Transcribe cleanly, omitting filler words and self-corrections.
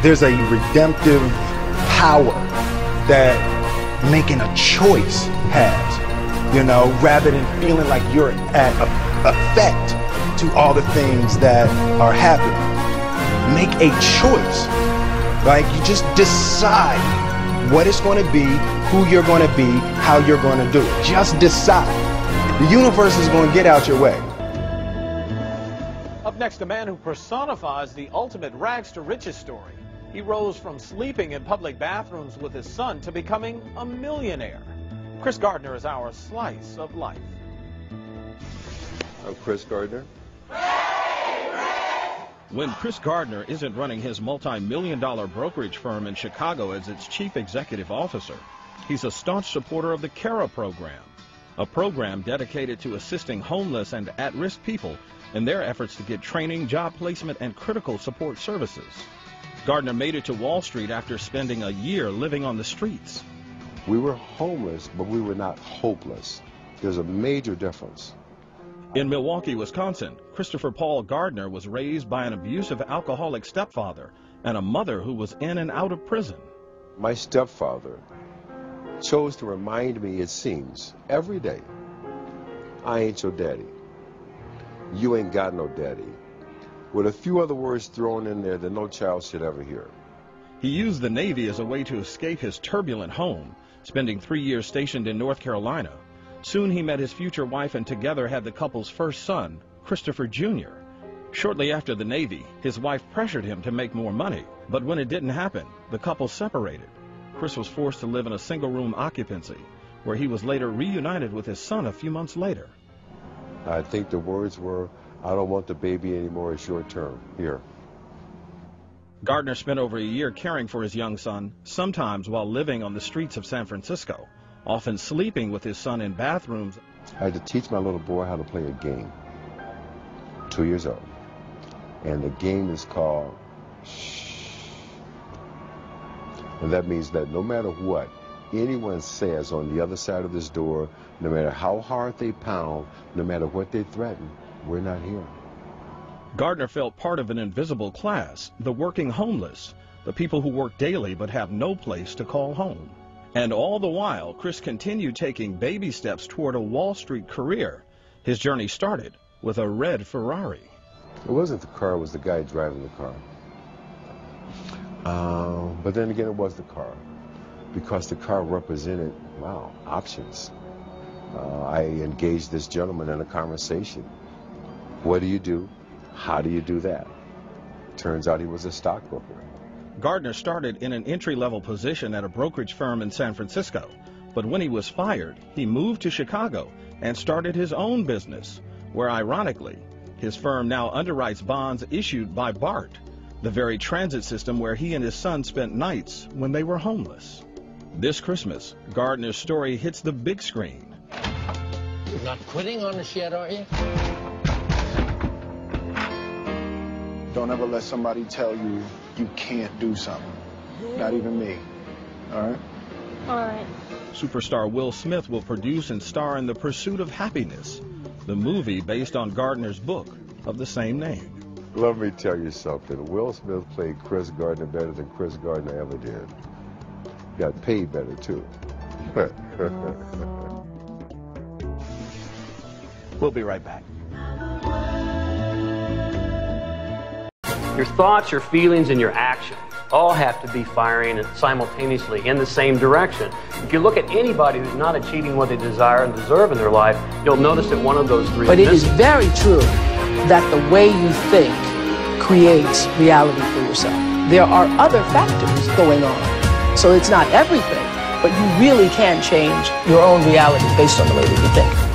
There's a redemptive power that making a choice has, you know, rather than feeling like you're at effect to all the things that are happening. Make a choice. Like, you just decide what it's going to be, who you're going to be, how you're going to do it. Just decide. The universe is going to get out your way. Up next, a man who personifies the ultimate rags to riches story. He rose from sleeping in public bathrooms with his son to becoming a millionaire. Chris Gardner is our slice of life. I'm Chris Gardner. When Chris Gardner isn't running his multi-million-dollar brokerage firm in Chicago as its chief executive officer, he's a staunch supporter of the CARA program, a program dedicated to assisting homeless and at-risk people in their efforts to get training, job placement, and critical support services. Gardner made it to Wall Street after spending a year living on the streets. We were homeless, but we were not hopeless. There's a major difference. In Milwaukee, Wisconsin, Christopher Paul Gardner was raised by an abusive alcoholic stepfather and a mother who was in and out of prison. My stepfather chose to remind me, it seems, every day, I ain't your daddy. You ain't got no daddy. With a few other words thrown in there that no child should ever hear. He used the Navy as a way to escape his turbulent home, spending 3 years stationed in North Carolina. Soon he met his future wife and together had the couple's first son, Christopher Jr. Shortly after the Navy, his wife pressured him to make more money, but when it didn't happen, the couple separated. Chris was forced to live in a single-room occupancy, where he was later reunited with his son a few months later. I think the words were, I don't want the baby anymore, it's your turn, here. Gardner spent over a year caring for his young son, sometimes while living on the streets of San Francisco, often sleeping with his son in bathrooms. I had to teach my little boy how to play a game, 2 years old. And the game is called Shh. And that means that no matter what anyone says on the other side of this door, no matter how hard they pound, no matter what they threaten, we're not here. Gardner felt part of an invisible class, the working homeless, the people who work daily but have no place to call home. And all the while, Chris continued taking baby steps toward a Wall Street career. His journey started with a red Ferrari. It wasn't the car, it was the guy driving the car. But then again, it was the car, because the car represented, wow, options. I engaged this gentleman in a conversation. What do you do? How do you do that? Turns out he was a stockbroker. Gardner started in an entry-level position at a brokerage firm in San Francisco, but when he was fired, he moved to Chicago and started his own business, where ironically, his firm now underwrites bonds issued by BART, the very transit system where he and his son spent nights when they were homeless. This Christmas, Gardner's story hits the big screen. You're not quitting on us yet, are you? Don't ever let somebody tell you you can't do something. Not even me. All right? All right. Superstar Will Smith will produce and star in The Pursuit of Happyness, the movie based on Gardner's book of the same name. Let me tell you something. Will Smith played Chris Gardner better than Chris Gardner ever did. Got paid better, too. We'll be right back. Your thoughts, your feelings, and your actions all have to be firing simultaneously in the same direction. If you look at anybody who's not achieving what they desire and deserve in their life, you'll notice that one of those three But is it is missing. very true that the way you think creates reality for yourself. There are other factors going on. So it's not everything, but you really can change your own reality based on the way that you think.